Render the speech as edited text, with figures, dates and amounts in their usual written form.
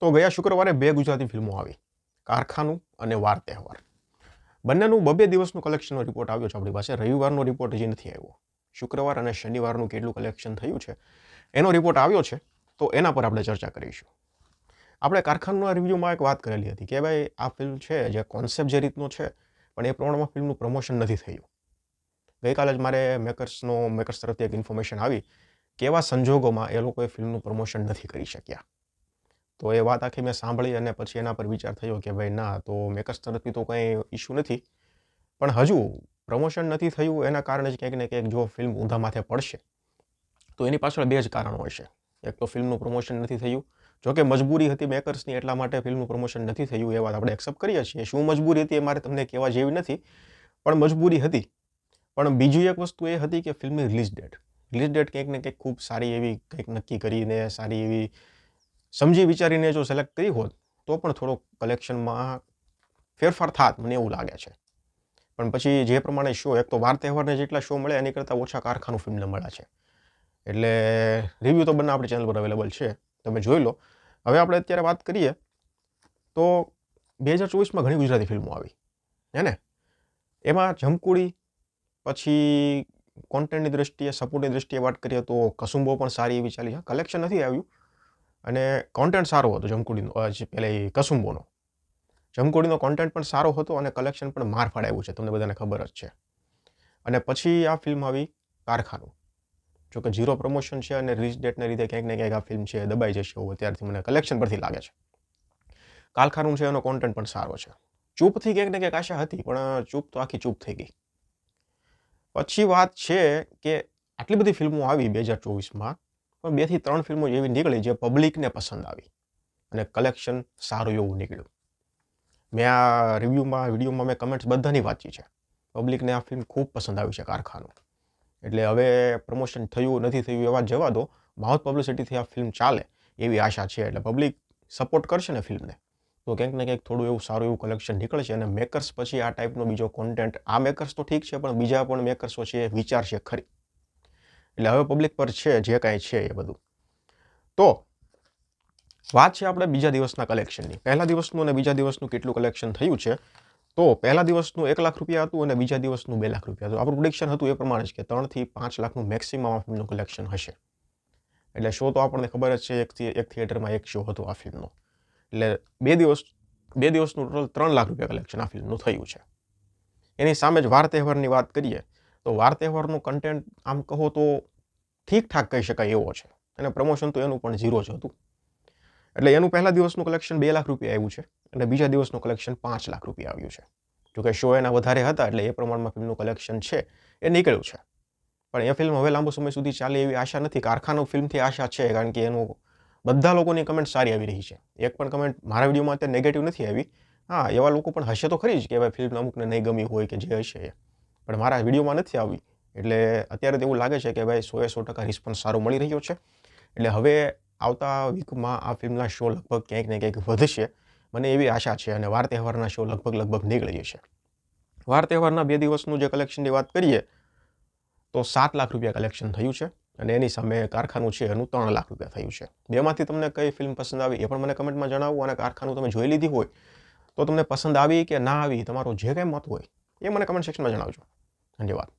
તો ગયા શુક્રવારે બે ગુજરાતી ફિલ્મો આવી, કારખાનું અને વાર તહેવાર. બંનેનું બબે દિવસનું કલેક્શનનો રિપોર્ટ આવ્યો છે આપણી પાસે. રવિવારનો રિપોર્ટ હજી નથી આવ્યો. શુક્રવાર અને શનિવારનું કેટલું કલેક્શન થયું છે એનો રિપોર્ટ આવ્યો છે, તો એના પર આપણે ચર્ચા કરીશું. આપણે કારખાનના રિવ્યૂમાં એક વાત કરેલી હતી કે ભાઈ આ ફિલ્મ છે જે કોન્સેપ્ટ જે રીતનો છે પણ એ પ્રમાણમાં ફિલ્મનું પ્રમોશન નથી થયું. ગઈકાલે જ મારે મેકર્સ તરફથી એક ઇન્ફોર્મેશન આવી કે એવા સંજોગોમાં એ લોકોએ ફિલ્મનું પ્રમોશન નથી કરી શક્યા. તો એ વાત આખી મેં સાંભળી અને પછી એના પર વિચાર થયો કે ભાઈ ના, તો મેકર્સ તરફથી તો કંઈ ઇશ્યુ નથી, પણ હજુ પ્રમોશન નથી થયું એના કારણે જ ક્યાંક ને ક્યાંક જો ફિલ્મ ઊંધા માથે પડશે તો એની પાછળ બે જ કારણો હશે. એક તો ફિલ્મનું પ્રમોશન નથી થયું, જોકે મજબૂરી હતી મેકર્સની એટલા માટે ફિલ્મનું પ્રમોશન નથી થયું એ વાત આપણે એક્સેપ્ટ કરીએ છીએ. શું મજબૂરી હતી એ મારે તમને કહેવા જેવી નથી, પણ મજબૂરી હતી. પણ બીજી એક વસ્તુ એ હતી કે ફિલ્મની રિલીઝ ડેટ ક્યાંક ને ક્યાંક ખૂબ સારી એવી કંઈક નક્કી કરીને સારી એવી સમજી વિચારીને જો સિલેક્ટ કરી હોત તો પણ થોડોક કલેક્શનમાં ફેરફાર થાત, મને એવું લાગે છે. પણ પછી જે પ્રમાણે શો, એક તો વાર તહેવારને જેટલા શો મળે એની કરતાં ઓછા કારખાનું ફિલ્મને મળ્યા છે. એટલે રિવ્યૂ તો બંને આપણી ચેનલ પર અવેલેબલ છે, તમે જોઈ લો. હવે આપણે અત્યારે વાત કરીએ તો 2024માં ઘણી ગુજરાતી ફિલ્મો આવી હે ને. એમાં જમકુડી, પછી કોન્ટેન્ટની દ્રષ્ટિએ, સપોર્ટની દ્રષ્ટિએ વાત કરીએ તો કસુંબો પણ સારી એવી ચાલી છે. કલેક્શન નથી આવ્યું અને કોન્ટેન્ટ સારો હતો જમકુડીનો, પેલા કસુંબોનો. જમકુડીનો કોન્ટેન્ટ પણ સારો હતો અને કલેક્શન પણ માર ફાડાવ્યું છે, તમને બધાને ખબર જ છે. અને પછી આ ફિલ્મ આવી કારખાનું. જોકે ઝીરો પ્રમોશન છે અને રિલીઝ ડેટને લીધે ક્યાંક ને ક્યાંક આ ફિલ્મ છે દબાઈ જશે એવું અત્યારથી મને કલેક્શન પરથી લાગે છે. કારખાનું છે એનો કોન્ટેન્ટ પણ સારો છે. ચૂપથી ક્યાંક ને ક્યાંક આશા હતી, પણ ચૂપ તો આખી ચૂપ થઈ ગઈ. પછી વાત છે કે આટલી બધી ફિલ્મો આવી 2024માં, પણ 2 થી 3 ફિલ્મો એવી નીકળી જે પબ્લિકને પસંદ આવી અને કલેક્શન સારું એવું નીકળ્યું. મેં આ વિડીયોમાં મેં કમેન્ટ્સ બધાની વાંચી છે. પબ્લિકને આ ફિલ્મ ખૂબ પસંદ આવી છે કારખાનું. એટલે હવે પ્રમોશન થયું નથી થયું એ વાત જવા દો, માઉથ પબ્લિસિટીથી આ ફિલ્મ ચાલે એવી આશા છે. એટલે પબ્લિક સપોર્ટ કરશે ને ફિલ્મને તો ક્યાંક ને ક્યાંક થોડું એવું સારું એવું કલેક્શન નીકળશે અને મેકર્સ પછી આ ટાઈપનો બીજો કોન્ટેન્ટ, આ મેકર્સ તો ઠીક છે પણ બીજા પણ મેકર્સો છે એ વિચારશે ખરી. એટલે હવે પબ્લિક પર છે જે કાંઈ છે એ બધું. તો વાત છે આપણે બીજા દિવસના કલેક્શનની. પહેલા દિવસનું અને બીજા દિવસનું કેટલું કલેક્શન થયું છે. તો પહેલા દિવસનું 1 લાખ રૂપિયા હતું અને બીજા દિવસનું 2 લાખ રૂપિયા હતું. આપણું પ્રિડિક્શન હતું એ પ્રમાણે જ કે 3 થી 5 લાખનું મેક્સિમમ આ ફિલ્મનું કલેક્શન હશે. એટલે શો તો આપણને ખબર જ છે, એક થિયેટરમાં એક શો હતો આ ફિલ્મનો. એટલે બે દિવસનું ટોટલ 3 લાખ રૂપિયા કલેક્શન આ ફિલ્મનું થયું છે. એની સામે જ વાર તહેવારની વાત કરીએ તો વાર તહેવારનું કન્ટેન્ટ આમ કહો તો ઠીકઠાક કહી શકાય એવો છે અને પ્રમોશન તો એનું પણ ઝીરો જ હતું. એટલે એનું પહેલા દિવસનું કલેક્શન 2 લાખ રૂપિયા આવ્યું છે અને બીજા દિવસનું કલેક્શન 5 લાખ રૂપિયા આવ્યું છે. જોકે શો એના વધારે હતા એટલે એ પ્રમાણમાં ફિલ્મનું કલેક્શન છે એ નીકળ્યું છે. પણ એ ફિલ્મ હવે લાંબો સમય સુધી ચાલે એવી આશા નથી. કારખાનું ફિલ્મથી આશા છે, કારણ કે એનું બધા લોકોની કમેન્ટ સારી આવી રહી છે. એક પણ કમેન્ટ મારા વિડીયોમાં અત્યારે નેગેટિવ નથી આવી. હા, એવા લોકો પણ હશે તો ખરી જ કે ભાઈ ફિલ્મ અમુકને નહીં ગમી હોય કે જે હશે એ, પણ મારા વિડીયોમાં નથી આવી. એટલે અત્યારે તો એવું લાગે છે કે ભાઈ 100% રિસ્પોન્સ સારો મળી રહ્યો છે. એટલે હવે આવતા વીકમાં આ ફિલ્મના શો લગભગ ક્યાંક ને ક્યાંક વધશે, મને એવી આશા છે. અને વાર તહેવારના શો લગભગ નીકળી જશે. વાર તહેવારના 2 દિવસનું જે કલેક્શનની વાત કરીએ તો 7 લાખ રૂપિયા કલેક્શન થયું છે અને એની સામે કારખાનું છે એનું 3 લાખ રૂપિયા થયું છે. બેમાંથી તમને કઈ ફિલ્મ પસંદ આવી એ પણ મને કમેન્ટમાં જણાવો. અને કારખાનું તમે જોઈ લીધી હોય તો તમને પસંદ આવી કે ના આવી, તમારો જે કંઈ મત હોય એ મને કમેન્ટ સેક્શનમાં જણાવજો. ધન્યવાદ.